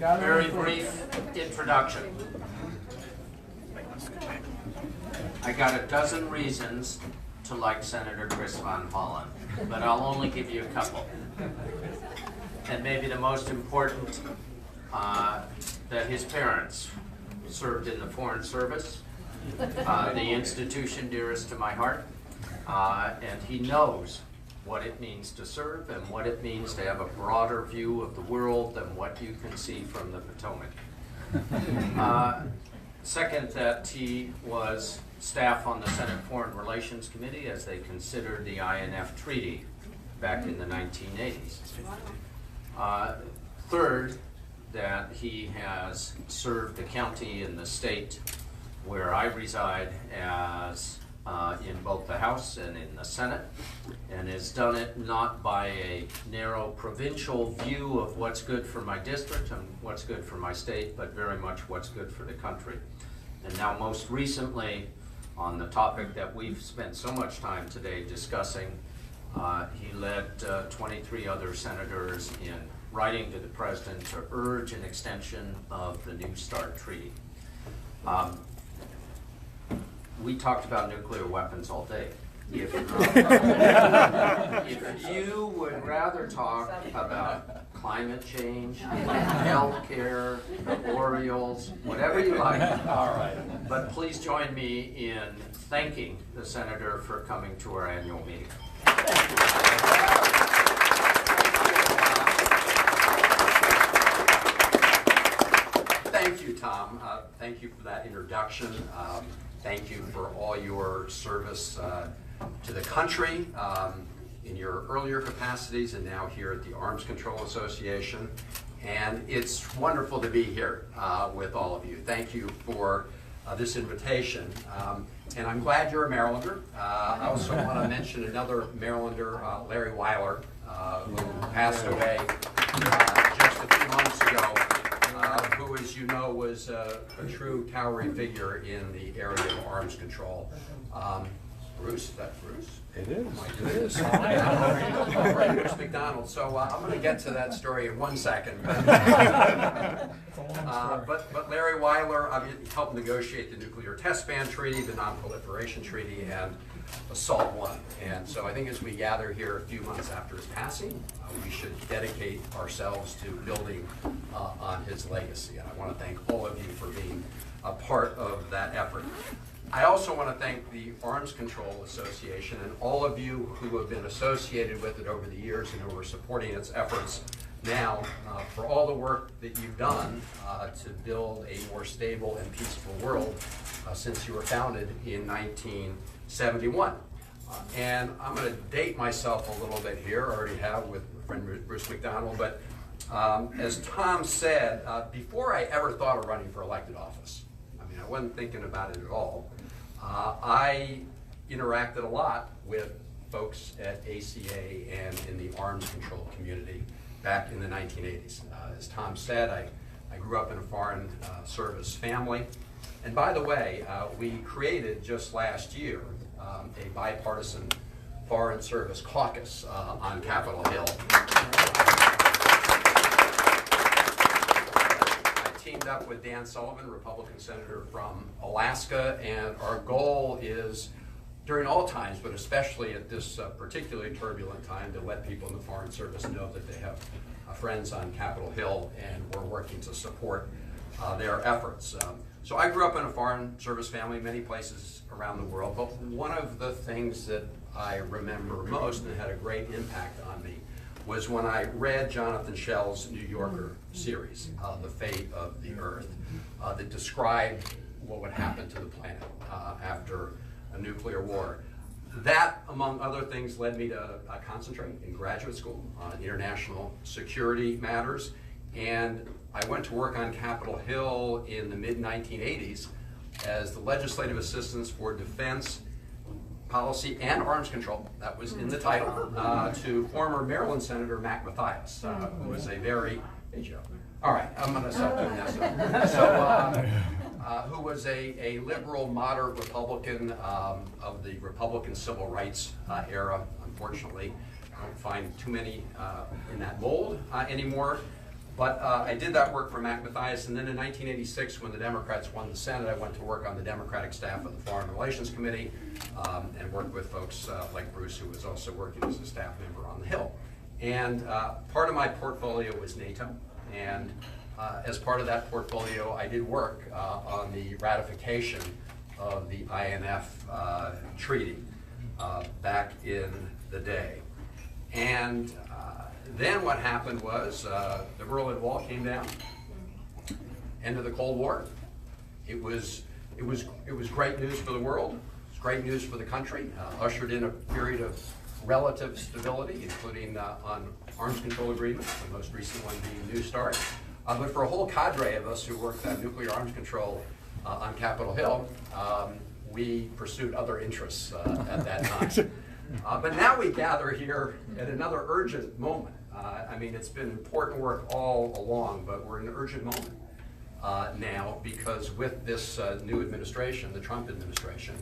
Very brief introduction. I got a dozen reasons to like Senator Chris Van Hollen, but I'll only give you a couple. And maybe the most important, that his parents served in the Foreign Service, the institution dearest to my heart, and he knows what it means to serve and what it means to have a broader view of the world than what you can see from the Potomac. Second, that he was staff on the Senate Foreign Relations Committee as they considered the INF Treaty back in the 1980s. Third, that he has served the county and the state where I reside as in both the House and in the Senate, and has done it not by a narrow provincial view of what's good for my district and what's good for my state, but very much what's good for the country. And now most recently, on the topic that we've spent so much time today discussing, he led 23 other senators in writing to the President to urge an extension of the New START Treaty. We talked about nuclear weapons all day. If you would rather talk about climate change, health care, the Orioles, whatever you like, all right. But please join me in thanking the Senator for coming to our annual meeting. Thank you, Tom. Thank you for that introduction. Thank you for all your service to the country in your earlier capacities and now here at the Arms Control Association. And it's wonderful to be here with all of you. Thank you for this invitation. And I'm glad you're a Marylander. I also want to mention another Marylander, Larry Weiler, who passed away just a few months ago. Who, as you know, was a true towering figure in the area of arms control. Bruce, is that Bruce? It is. Oh my goodness. Bruce McDonald. So I'm going to get to that story in 1 second. But Larry Weiler helped negotiate the Nuclear Test Ban Treaty, the Non-Proliferation Treaty, and Assault 1. And so I think as we gather here a few months after his passing, we should dedicate ourselves to building on his legacy. And I want to thank all of you for being a part of that effort. I also want to thank the Arms Control Association and all of you who have been associated with it over the years and who are supporting its efforts now for all the work that you've done to build a more stable and peaceful world since you were founded in 1971. And I'm going to date myself a little bit here. I already have with friend Bruce McDonald, but as Tom said, before I ever thought of running for elected office, I mean, I wasn't thinking about it at all. I interacted a lot with folks at ACA and in the arms control community back in the 1980s. As Tom said, I grew up in a foreign service family. And by the way, we created just last year a bipartisan foreign service caucus on Capitol Hill. I teamed up with Dan Sullivan, Republican senator from Alaska, and our goal is, during all times, but especially at this particularly turbulent time, to let people in the Foreign Service know that they have friends on Capitol Hill, and we're working to support their efforts. So I grew up in a foreign service family, many places around the world, but one of the things that I remember most and had a great impact on me was when I read Jonathan Schell's New Yorker series, The Fate of the Earth, that described what would happen to the planet after a nuclear war. That, among other things, led me to concentrate in graduate school on international security matters. And I went to work on Capitol Hill in the mid-1980s as the legislative assistant for defense policy and arms control, that was in the title, to former Maryland Senator Mac Mathias, who was a very, hey Joe, all right, I'm going to stop doing that stuff. So, who was a liberal, moderate Republican of the Republican civil rights era. Unfortunately, I don't find too many in that mold anymore. But I did that work for Mac Mathias, and then in 1986, when the Democrats won the Senate, I went to work on the Democratic staff of the Foreign Relations Committee and worked with folks like Bruce, who was also working as a staff member on the Hill. And part of my portfolio was NATO, and as part of that portfolio, I did work on the ratification of the INF treaty back in the day. And then what happened was the Berlin Wall came down, end of the Cold War. It was great news for the world. It was great news for the country. Ushered in a period of relative stability, including on arms control agreements, the most recent one being New START. But for a whole cadre of us who worked on nuclear arms control on Capitol Hill, we pursued other interests at that time. But now we gather here at another urgent moment. I mean, it's been important work all along, but we're in an urgent moment now, because with this new administration, the Trump administration,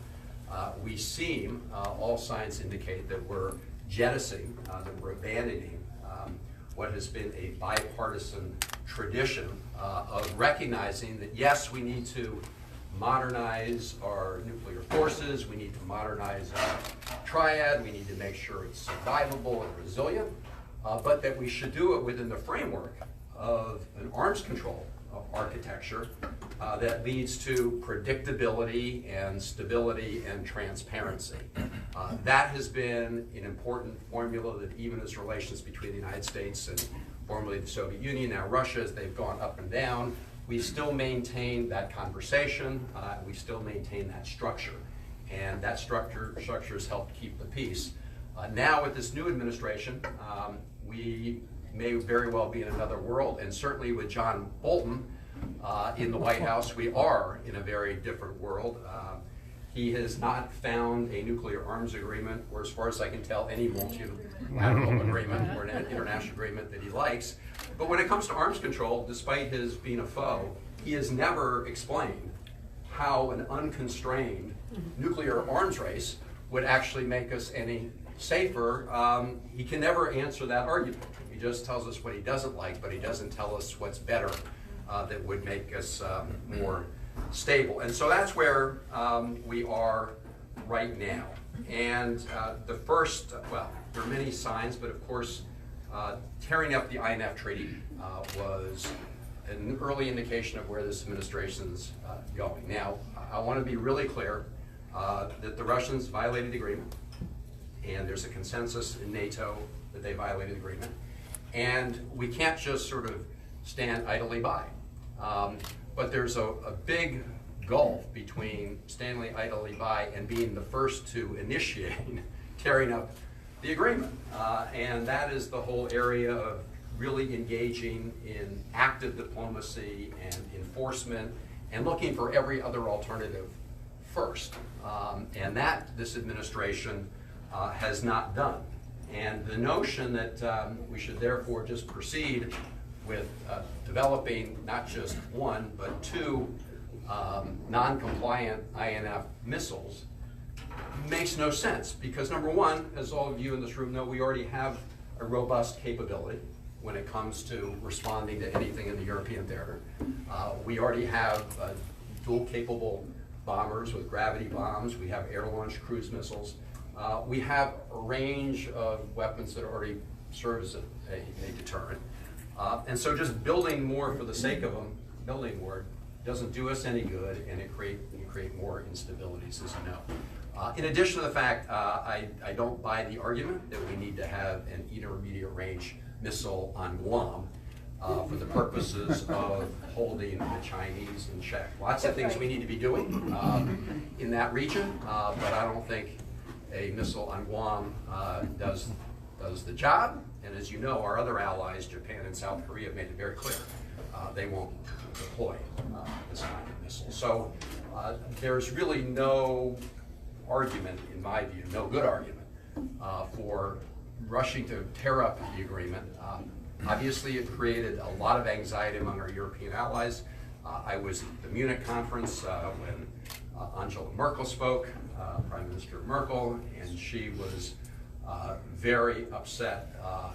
we seem, all signs indicate that we're jettisoning, that we're abandoning what has been a bipartisan tradition of recognizing that, yes, we need to modernize our nuclear forces, we need to modernize our triad, we need to make sure it's survivable and resilient, but that we should do it within the framework of an arms control architecture that leads to predictability and stability and transparency. That has been an important formula that even as relations between the United States and formerly the Soviet Union, now Russia, as they've gone up and down, we still maintain that conversation, we still maintain that structure. And that structure has helped keep the peace. Now with this new administration, we may very well be in another world, and certainly with John Bolton in the White House, we are in a very different world. He has not found a nuclear arms agreement, or as far as I can tell, any multilateral agreement or an international agreement that he likes. But when it comes to arms control, despite his being a foe, he has never explained how an unconstrained nuclear arms race would actually make us any safer. He can never answer that argument. He just tells us what he doesn't like, but he doesn't tell us what's better that would make us more stable. And so that's where we are right now. And the first, well, there are many signs, but of course, tearing up the INF Treaty was an early indication of where this administration's going. Now, I want to be really clear that the Russians violated the agreement, and there's a consensus in NATO that they violated the agreement. And we can't just sort of stand idly by. But there's a big gulf between standing idly by and being the first to initiate tearing up the agreement. And that is the whole area of really engaging in active diplomacy and enforcement and looking for every other alternative first. And that this administration has not done. And the notion that we should therefore just proceed with developing not just one, but two non-compliant INF missiles makes no sense, because number one, as all of you in this room know, we already have a robust capability when it comes to responding to anything in the European theater. We already have dual capable bombers with gravity bombs. We have air-launched cruise missiles. We have a range of weapons that already serve as a deterrent. And so just building more for the sake of them, building more, doesn't do us any good, and you create more instabilities, as you know. In addition to the fact, I don't buy the argument that we need to have an intermediate range missile on Guam for the purposes of holding the Chinese in check. Lots of things we need to be doing in that region, but I don't think a missile on Guam does the job. And as you know, our other allies, Japan and South Korea, have made it very clear they won't deploy this kind of missile. So there's really no argument, in my view, no good argument for rushing to tear up the agreement. Obviously, it created a lot of anxiety among our European allies. I was at the Munich conference when Angela Merkel spoke, Prime Minister Merkel, and she was very upset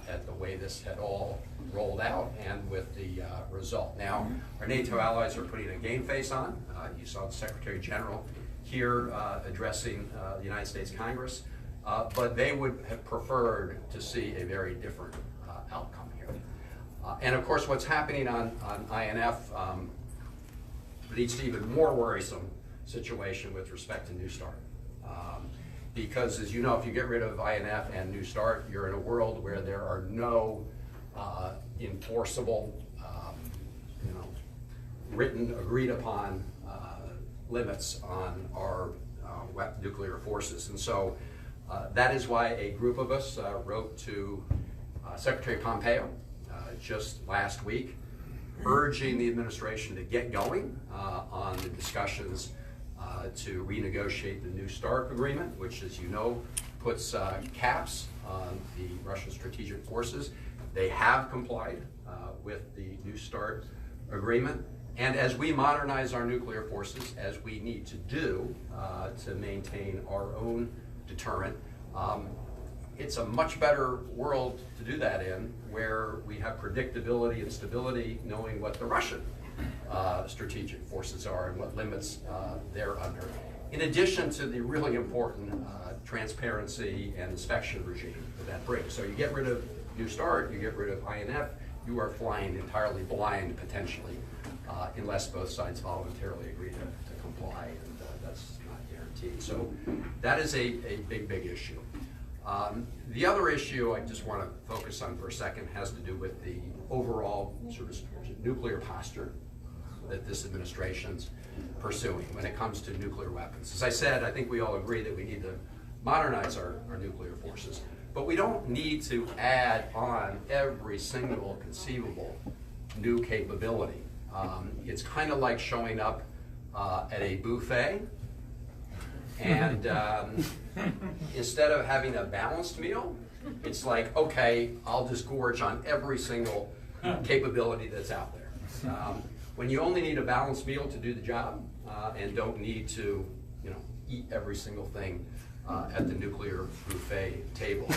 at the way this had all rolled out and with the result. Now, our NATO allies are putting a game face on. You saw the Secretary General here addressing the United States Congress, but they would have preferred to see a very different outcome here. And of course, what's happening on INF leads to even more worrisome situation with respect to New START. Because as you know, if you get rid of INF and New START, you're in a world where there are no enforceable, written, agreed upon limits on our nuclear forces. And so that is why a group of us wrote to Secretary Pompeo just last week, urging the administration to get going on the discussions to renegotiate the New START agreement, which, as you know, puts caps on the Russian strategic forces. They have complied with the New START agreement. And as we modernize our nuclear forces, as we need to do to maintain our own deterrent, it's a much better world to do that in, where we have predictability and stability, knowing what the Russian strategic forces are and what limits they're under. In addition to the really important transparency and inspection regime that brings. So you get rid of New START, you get rid of INF, you are flying entirely blind potentially, unless both sides voluntarily agree to comply, and that's not guaranteed. So that is a big, big issue. The other issue I just want to focus on for a second has to do with the overall sort of nuclear posture that this administration's pursuing when it comes to nuclear weapons. As I said, I think we all agree that we need to modernize our nuclear forces, but we don't need to add on every single conceivable new capability. It's kind of like showing up at a buffet and instead of having a balanced meal, it's like, okay, I'll just gorge on every single capability that's out there. When you only need a balanced meal to do the job and don't need to, eat every single thing at the nuclear buffet table,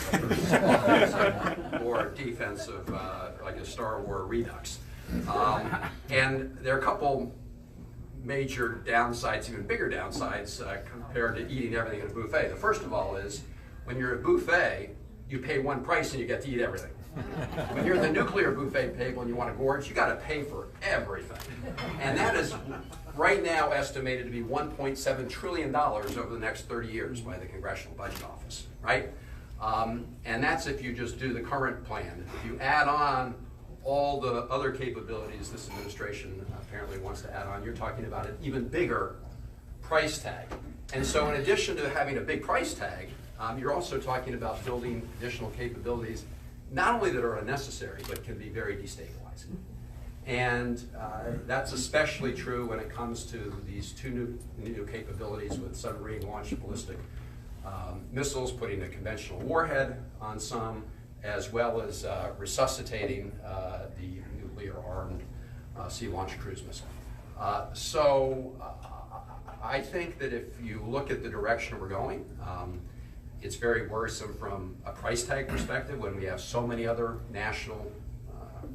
or defensive, like a Star Wars Redux. And there are a couple major downsides, even bigger downsides, compared to eating everything at a buffet. The first of all is, when you're at a buffet, you pay one price and you get to eat everything. When you're at the nuclear buffet table and you want to gorge, you got to pay for everything. And that is right now estimated to be $1.7 trillion over the next 30 years by the Congressional Budget Office, right? And that's if you just do the current plan. If you add on all the other capabilities this administration apparently wants to add on, you're talking about an even bigger price tag. And so in addition to having a big price tag, you're also talking about building additional capabilities, not only that are unnecessary, but can be very destabilizing. And that's especially true when it comes to these two new capabilities with submarine-launched ballistic missiles, putting a conventional warhead on some, as well as resuscitating the nuclear-armed sea-launched cruise missile. I think that if you look at the direction we're going, it's very worrisome from a price tag perspective when we have so many other national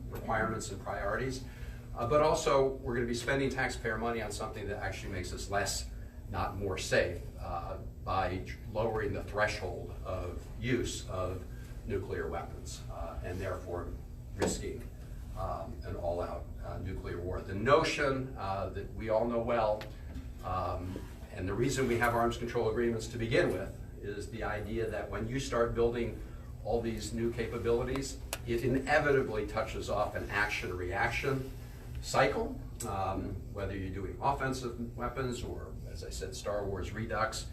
requirements and priorities. But also, we're going to be spending taxpayer money on something that actually makes us less, not more safe, by lowering the threshold of use of nuclear weapons, and therefore risking an all-out nuclear war. The notion that we all know well, and the reason we have arms control agreements to begin with, is the idea that when you start building all these new capabilities, it inevitably touches off an action-reaction cycle, whether you're doing offensive weapons or, as I said, Star Wars Redux.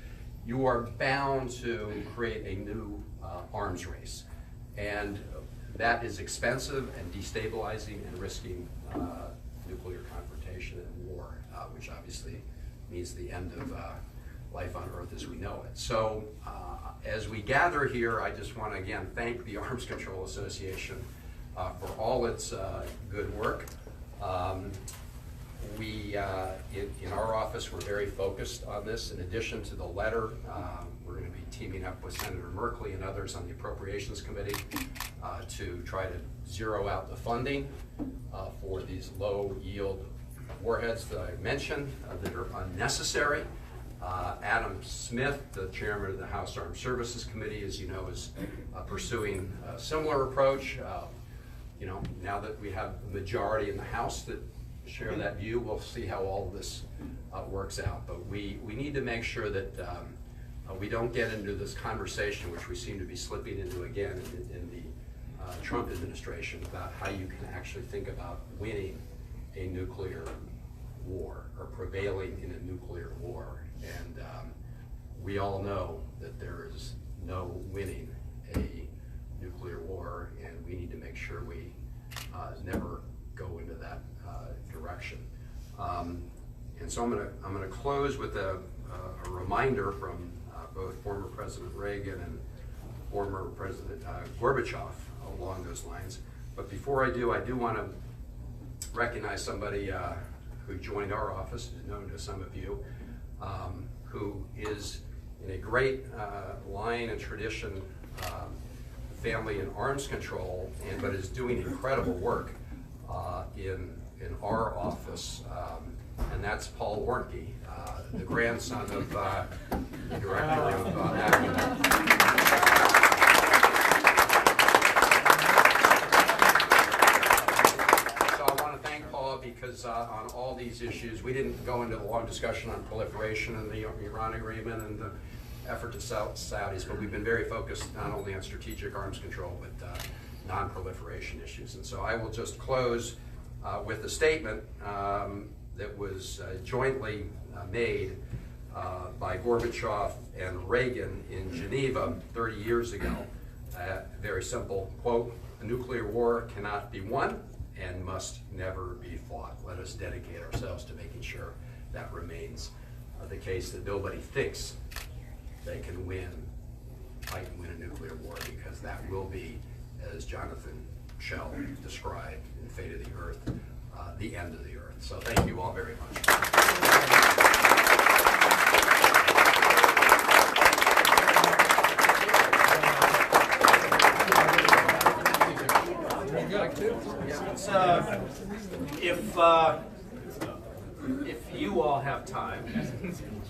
You are bound to create a new arms race. And that is expensive and destabilizing and risking nuclear confrontation and war, which obviously means the end of life on Earth as we know it. So as we gather here, I just want to again thank the Arms Control Association for all its good work. In our office, we're very focused on this. In addition to the letter, we're going to be teaming up with Senator Merkley and others on the Appropriations Committee to try to zero out the funding for these low-yield warheads that I mentioned that are unnecessary. Adam Smith, the chairman of the House Armed Services Committee, as you know, is pursuing a similar approach. You know, now that we have the majority in the House that share that view, we'll see how all of this works out. But we need to make sure that we don't get into this conversation, which we seem to be slipping into again in the Trump administration, about how you can actually think about winning a nuclear war or prevailing in a nuclear war. And we all know that there is no winning a nuclear war, and we need to make sure we never go into that direction. And so I'm going to close with a reminder from both former President Reagan and former President Gorbachev along those lines. But before I do want to recognize somebody who joined our office, is known to some of you, who is in a great line and tradition family in arms control, but is doing incredible work in our office, and that's Paul Warnke, the grandson of the director of because on all these issues, we didn't go into the long discussion on proliferation and the Iran agreement and the effort to sell Saudis, but we've been very focused not only on strategic arms control, but non-proliferation issues. And so I will just close with a statement that was jointly made by Gorbachev and Reagan in Geneva 30 years ago. Very simple quote: "A nuclear war cannot be won and must never be fought." Let us dedicate ourselves to making sure that remains the case, that nobody thinks they can fight and win a nuclear war, because that will be, as Jonathan Schell described in Fate of the Earth, the end of the Earth. So thank you all very much. If you all have time,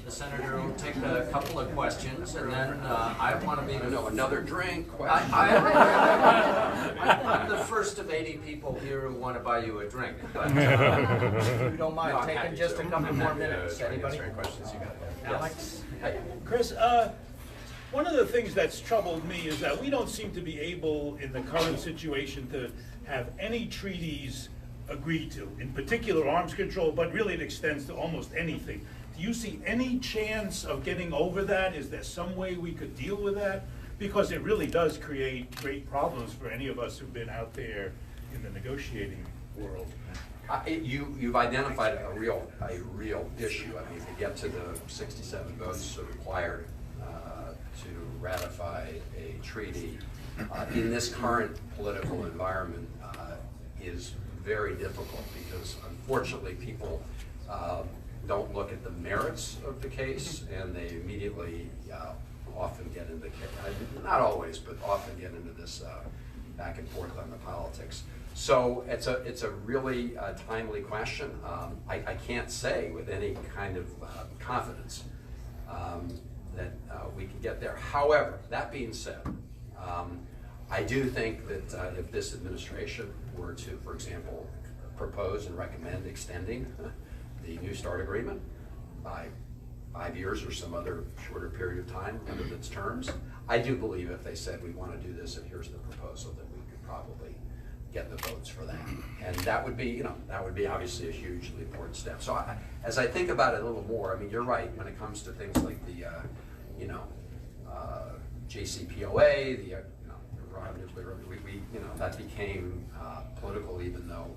the senator will take a couple of questions, and then I want to be another drink question. I'm the first of 80 people here who want to buy you a drink. But, if you don't mind taking just a couple more minutes. Anybody? Questions you got? Alex? Hey. Chris, one of the things that's troubled me is that we don't seem to be able, in the current situation, to have any treaties agreed to, in particular arms control, but really it extends to almost anything. Do you see any chance of getting over that? Is there some way we could deal with that? Because it really does create great problems for any of us who've been out there in the negotiating world. You've identified a real issue. I mean, to get to the 67 votes required to ratify a treaty in this current political environment is very difficult, because unfortunately people don't look at the merits of the case, and they immediately often get into, not always, but often get into this back and forth on the politics. So it's a really timely question. I can't say with any kind of confidence that we can get there. However, that being said, I do think that if this administration were to, for example, propose and recommend extending the New START agreement by 5 years or some other shorter period of time under its terms, I do believe if they said we want to do this and here's the proposal, that we could probably get the votes for that. And that would be, that would be obviously a hugely important step. So as I think about it a little more, I mean, you're right when it comes to things like the, JCPOA, the Iran nuclear, that became political, even though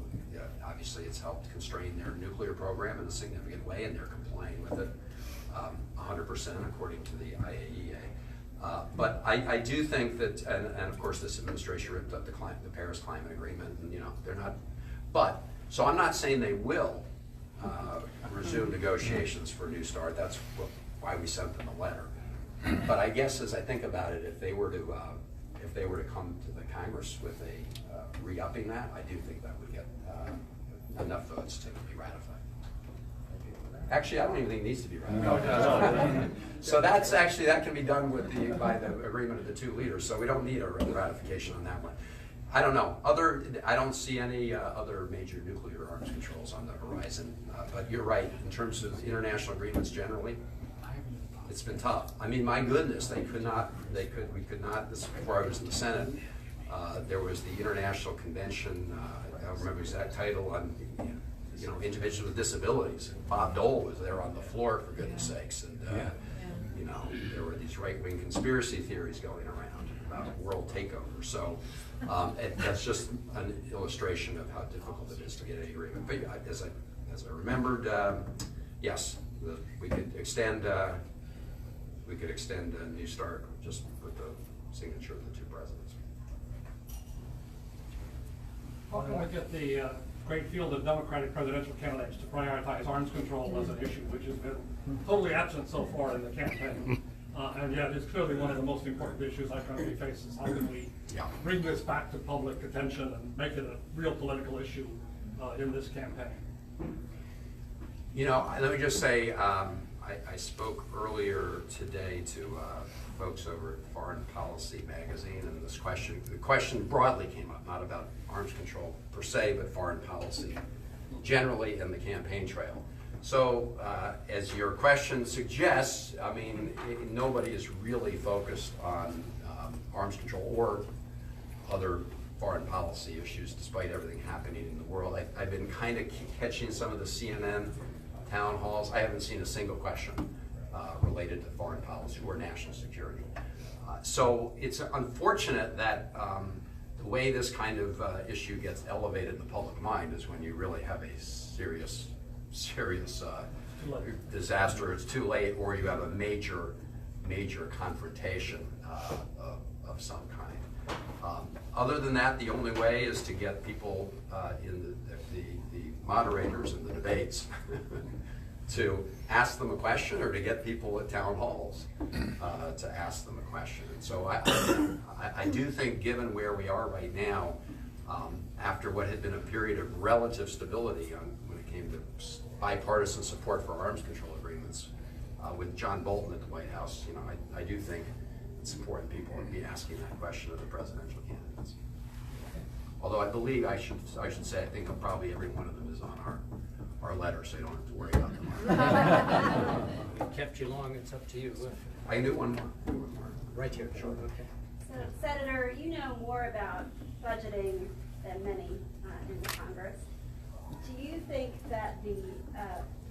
obviously it's helped constrain their nuclear program in a significant way, and they're complying with it 100% according to the IAEA. But I do think that, and of course this administration ripped up the Paris Climate Agreement, and they're not, so I'm not saying they will resume negotiations for New START. That's why we sent them a letter. But I guess as I think about it, if they were to come to the Congress with a re-upping that, I do think that would get enough votes to be ratified. Actually, I don't even think it needs to be ratified. So that's actually, that can be done with by the agreement of the two leaders, so we don't need a ratification on that one. I don't know. I don't see any other major nuclear arms controls on the horizon. But you're right, in terms of international agreements generally, it's been tough. I mean, my goodness, we could not, this is before I was in the Senate, there was the International Convention, I don't remember the exact title, on individuals with disabilities. Bob Dole was there on the floor, for goodness sakes. And, there were these right-wing conspiracy theories going around about world takeover. So that's just an illustration of how difficult it is to get an agreement. But as I remembered, yes, we could extend a New START just with the signature of the two presidents. How can we get the great field of Democratic presidential candidates to prioritize arms control as an issue, which has been totally absent so far in the campaign? And yet it's clearly one of the most important issues our country faces. How can we bring this back to public attention and make it a real political issue in this campaign? Let me just say, I spoke earlier today to folks over at Foreign Policy magazine, and the question broadly came up, not about arms control per se, but foreign policy generally in the campaign trail. So as your question suggests, I mean, nobody is really focused on arms control or other foreign policy issues, despite everything happening in the world. I've been kind of catching some of the CNN town halls. I haven't seen a single question related to foreign policy or national security. So it's unfortunate that the way this kind of issue gets elevated in the public mind is when you really have a serious disaster, it's too late, or you have a major confrontation of some kind. Other than that, the only way is to get people in the moderators in the debates to ask them a question, or to get people at town halls to ask them a question. And so I do think, given where we are right now, after what had been a period of relative stability when it came to bipartisan support for arms control agreements, with John Bolton at the White House, I do think it's important people would be asking that question of the presidential candidates. Although I believe I should say I think probably every one of them is on our letter, so you don't have to worry about them. We've kept you long, it's up to you. I can do one more. Right here, sure. Okay. So, Senator, you know more about budgeting than many in the Congress. Do you think that the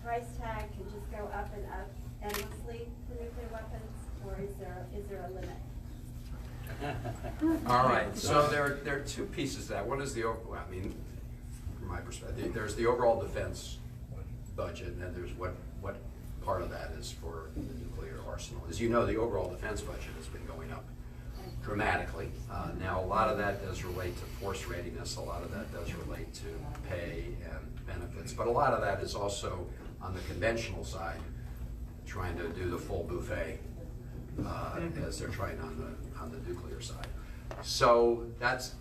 price tag can just go up and up endlessly for nuclear weapons, or is there a limit? All right, so there are two pieces to that. One is from my perspective, there's the overall defense budget, and then there's what part of that is for the nuclear arsenal. As you know, the overall defense budget has been going up dramatically. Now, a lot of that does relate to force readiness, a lot of that does relate to pay and benefits, but a lot of that is also on the conventional side, trying to do the full buffet as they're trying on the nuclear side. So that's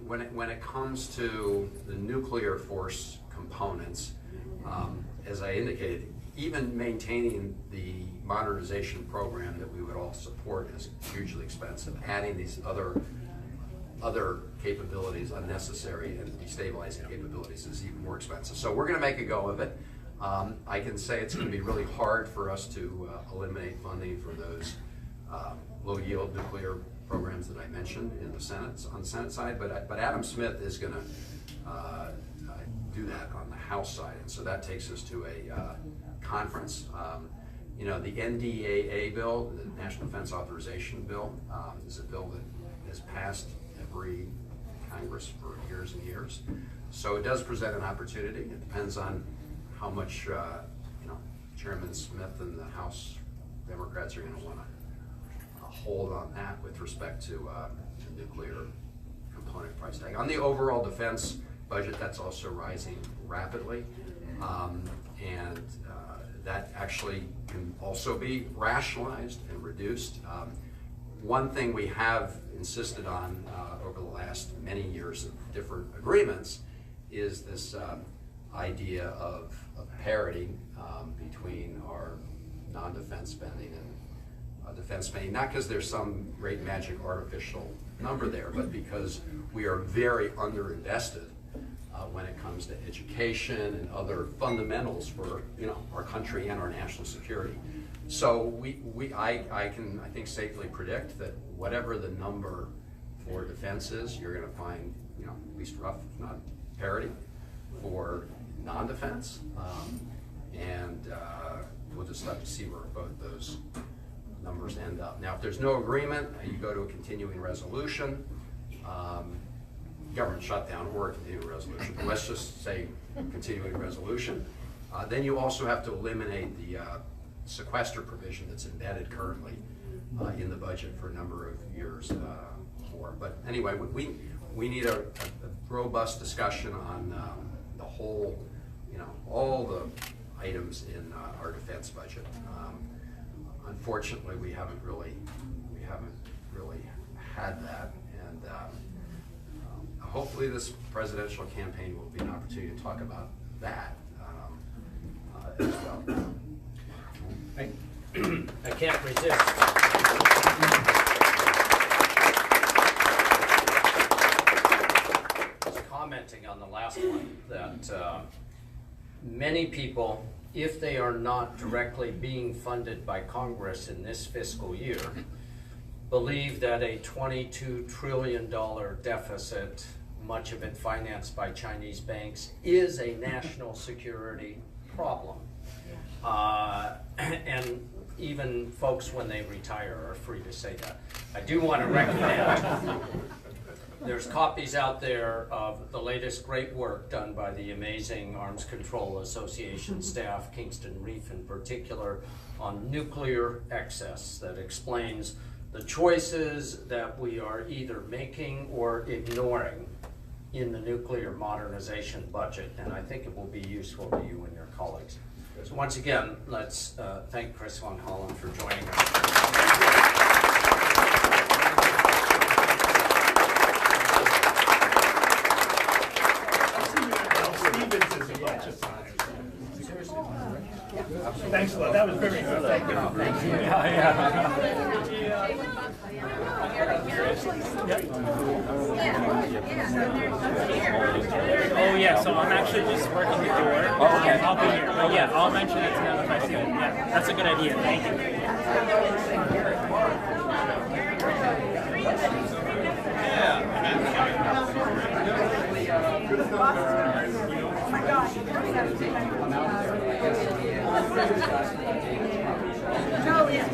when it comes to the nuclear force components, as I indicated, even maintaining the modernization program that we would all support is hugely expensive. Adding these other capabilities, unnecessary and destabilizing capabilities, is even more expensive. So we're going to make a go of it. I can say it's going to be really hard for us to eliminate funding for those low-yield nuclear programs that I mentioned in the Senate, on the Senate side, but Adam Smith is going to do that on the House side, and so that takes us to a conference. The NDAA bill, the National Defense Authorization Bill, is a bill that has passed every Congress for years and years. So it does present an opportunity. It depends on how much Chairman Smith and the House Democrats are going to want to hold on that with respect to nuclear component price tag. On the overall defense budget, that's also rising rapidly. And that actually can also be rationalized and reduced. One thing we have insisted on over the last many years of different agreements is this idea of parity between our non-defense spending and defense spending, not because there's some great magic artificial number there, but because we are very underinvested when it comes to education and other fundamentals for our country and our national security. So I can safely predict that whatever the number for defense is, you're going to find at least rough, if not parity, for non-defense, and we'll just have to see where both those numbers end up. Now, if there's no agreement, you go to a continuing resolution. Government shutdown or a continuing resolution. But let's just say continuing resolution. Then you also have to eliminate the sequester provision that's embedded currently in the budget for a number of years more. But anyway, we need a robust discussion on the whole, all the items in our defense budget. Unfortunately, we haven't really had that, and hopefully this presidential campaign will be an opportunity to talk about that as well. I can't resist. Just commenting on the last one that many people, if they are not directly being funded by Congress in this fiscal year, believe that a $22 trillion deficit, much of it financed by Chinese banks, is a national security problem. And even folks when they retire are free to say that. I do want to recommend there's copies out there of the latest great work done by the amazing Arms Control Association staff, Kingston Reef in particular, on nuclear excess, that explains the choices that we are either making or ignoring in the nuclear modernization budget, and I think it will be useful to you and your colleagues. So once again, let's thank Chris Van Hollen for joining us. Thanks a lot. That was very good. Thank you. Thank you. Oh yeah, so I'm actually just working the door. Oh, okay. I'll be here. But yeah, I'll mention it to them if I see it. Yeah, that's a good idea. Thank you. Oh my gosh. Oh, yes.